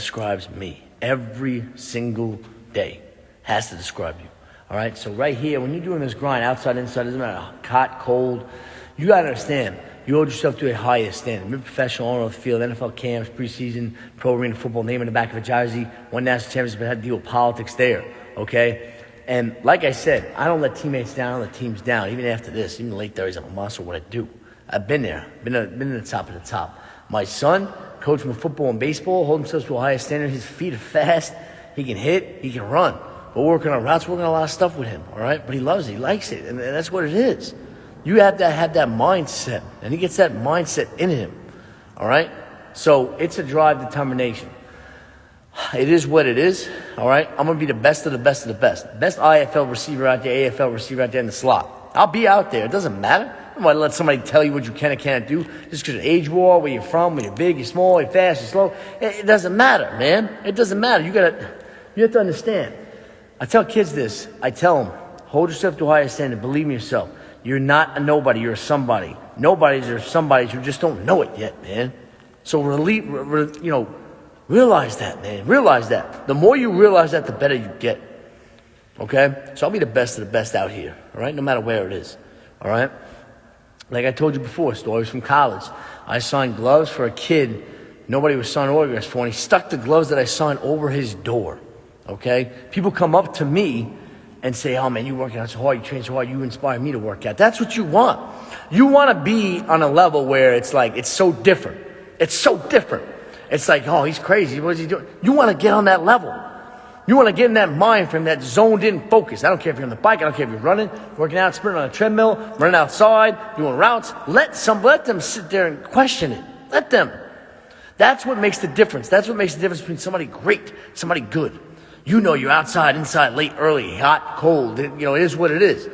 describes me every single day. Has to describe you. All right? So right here, when you're doing this grind, outside, inside, doesn't matter, hot, cold, you got to understand, you hold yourself to a higher standard. You're professional on the field, NFL camps, preseason, pro arena football, name in the back of a jersey, won national championship, but had to deal with politics there, okay? And like I said, I don't let teammates down, I don't let teams down. Even after this, even late 30s, I'm a monster what I do. I've been there, been at the top of the top. My son, coach him in football and baseball, hold himself to a higher standard. His feet are fast, he can hit, he can run. We're working on routes, working on a lot of stuff with him, all right? But he loves it, he likes it, and that's what it is. You have to have that mindset, and he gets that mindset in him, all right? So it's a drive, determination. It is what it is, all right? I'm going to be the best of the best of the best. Best IFL receiver out there, AFL receiver out there in the slot. I'll be out there. It doesn't matter. I'm going to let somebody tell you what you can and can't do just because of age war, where you're from, where you're big, you're small, you're fast, you're slow. It doesn't matter, man. It doesn't matter. You have to understand. I tell kids this. I tell them, hold yourself to a higher standard. Believe in yourself. You're not a nobody. You're a somebody. Nobodies are somebodies who just don't know it yet, man. So realize that, man. Realize that. The more you realize that, the better you get. Okay? So I'll be the best of the best out here, all right? No matter where it is, all right? Like I told you before, stories from college. I signed gloves for a kid nobody was signing autographs for, and he stuck the gloves that I signed over his door, okay? People come up to me and say, oh, man, you working out so hard, you train so hard, you inspire me to work out. That's what you want. You want to be on a level where it's like, it's so different. It's so different. It's like, oh, he's crazy. What is he doing? You want to get on that level. You want to get in that mind frame, that zoned-in focus. I don't care if you're on the bike. I don't care if you're running, working out, sprinting on a treadmill, running outside, doing routes. Let them sit there and question it. Let them. That's what makes the difference. That's what makes the difference between somebody great, somebody good. You know you're outside, inside, late, early, hot, cold. It is what it is.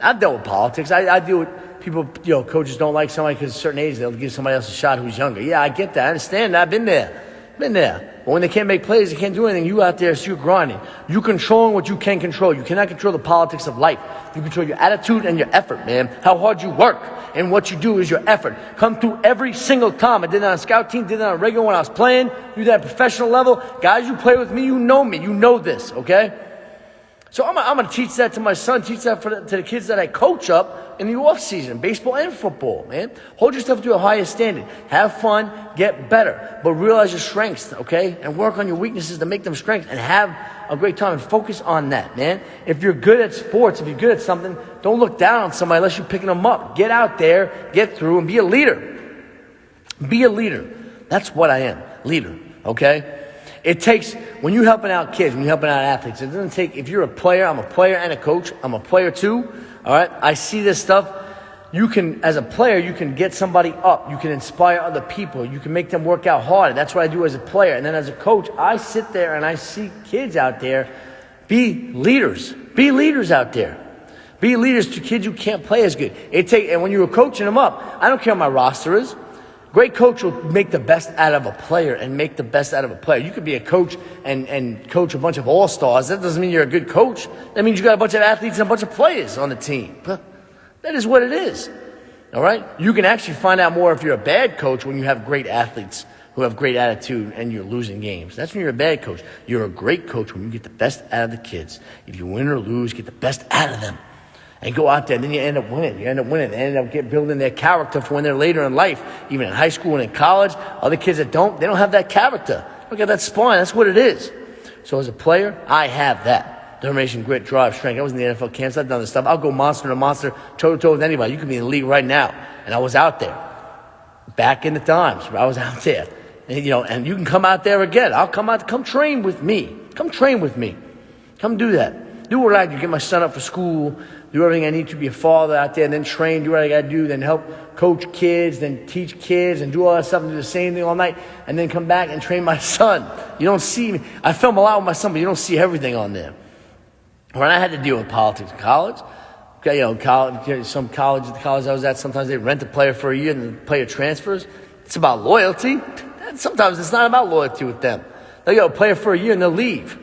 I've dealt with politics. I deal with people, coaches don't like somebody because at a certain age, they'll give somebody else a shot who's younger. Yeah, I get that. I understand that. I've been there. But when they can't make plays, they can't do anything. You out there, so you're grinding. You controlling what you can control. You cannot control the politics of life. You control your attitude and your effort, man. How hard you work and what you do is your effort. Come through every single time. I did that on a scout team, did that on a regular when I was playing. Do that at professional level. Guys, you play with me, you know me. You know this, okay? So I'm going to teach that to my son, teach that to the kids that I coach up in the off season, baseball and football, man. Hold yourself to a higher standard. Have fun, get better, but realize your strengths, okay? And work on your weaknesses to make them strengths and have a great time and focus on that, man. If you're good at sports, if you're good at something, don't look down on somebody unless you're picking them up. Get out there, get through, and be a leader. Be a leader. That's what I am, leader, okay? It takes, when you're helping out kids, when you're helping out athletes, it doesn't take, if you're a player, I'm a player and a coach, I'm a player too, all right? I see this stuff. You can, as a player, you can get somebody up. You can inspire other people. You can make them work out harder. That's what I do as a player. And then as a coach, I sit there and I see kids out there be leaders. Be leaders out there. Be leaders to kids who can't play as good. And when you were coaching them up, I don't care what my roster is. Great coach will make the best out of a player and make the best out of a player. You could be a coach and coach a bunch of all-stars. That doesn't mean you're a good coach. That means you got a bunch of athletes and a bunch of players on the team. That is what it is. All right? You can actually find out more if you're a bad coach when you have great athletes who have great attitude and you're losing games. That's when you're a bad coach. You're a great coach when you get the best out of the kids. If you win or lose, get the best out of them. And go out there, and then you end up winning. You end up winning. They end up building their character for when they're later in life, even in high school and in college. Other kids that they don't have that character. Look at that spine. That's what it is. So as a player, I have that. Determination, grit, drive, strength. I was in the NFL camps. I've done this stuff. I'll go monster to monster, toe-to-toe with anybody. You could be in the league right now. And I was out there. Back in the times where I was out there. And, and you can come out there again. I'll come out. Come train with me. Come train with me. Come do that. Do what I do. Get my son up for school. Do everything I need to be a father out there, and then train, do what I got to do, then help coach kids, then teach kids, and do all that stuff, and do the same thing all night, and then come back and train my son. You don't see me. I film a lot with my son, but you don't see everything on there. When I had to deal with politics in college, some colleges, the college I was at, sometimes they rent a player for a year, and the player transfers. It's about loyalty. And sometimes it's not about loyalty with them. They'll get a player for a year, and they'll leave.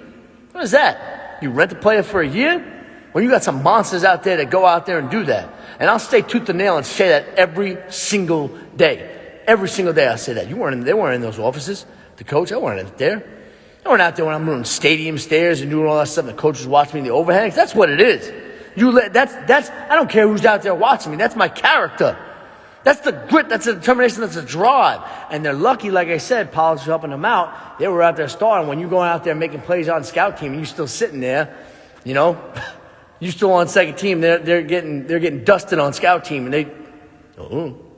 What is that? You rent a player for a year? When you got some monsters out there that go out there and do that. And I'll stay tooth and nail and say that every single day. Every single day I say that. They weren't in those offices. The coach, I weren't in there. I went out there when I'm doing stadium stairs and doing all that stuff. And the coaches watch me in the overhangs. That's what it is. I don't care who's out there watching me. That's my character. That's the grit. That's the determination. That's the drive. And they're lucky, like I said, Pollard's helping them out. They were out there starting. When you're going out there making plays on scout team, and you're still sitting there, you're still on second team. They're getting dusted on scout team, and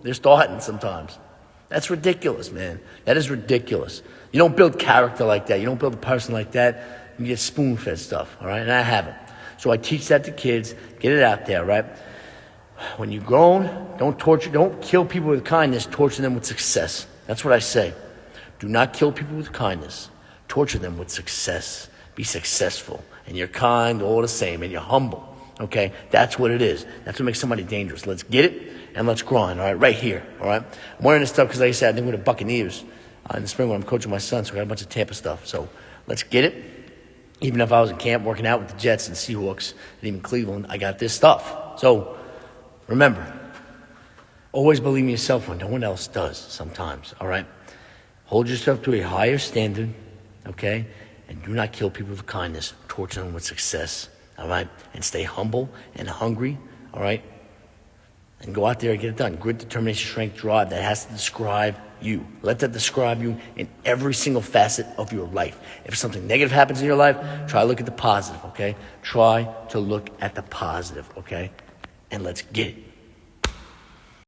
they're starting sometimes. That's ridiculous, man. That is ridiculous. You don't build character like that. You don't build a person like that. You get spoon-fed stuff, all right? And I haven't. So I teach that to kids. Get it out there, right? When you're grown, don't kill people with kindness. Torture them with success. That's what I say. Do not kill people with kindness. Torture them with success. Be successful. And you're kind all the same. And you're humble, okay? That's what it is. That's what makes somebody dangerous. Let's get it and let's grind, all right? Right here, all right? I'm wearing this stuff because, like I said, I think we're the Buccaneers in the spring when I'm coaching my son, so I got a bunch of Tampa stuff. So let's get it. Even if I was in camp working out with the Jets and Seahawks and even Cleveland, I got this stuff. So remember, always believe in yourself when no one else does sometimes, all right? Hold yourself to a higher standard, okay? And do not kill people with kindness. Torture them with success, all right? And stay humble and hungry, all right? And go out there and get it done. Grit, determination, strength, drive. That has to describe you. Let that describe you in every single facet of your life. If something negative happens in your life, try to look at the positive, okay? Try to look at the positive, okay? And let's get it.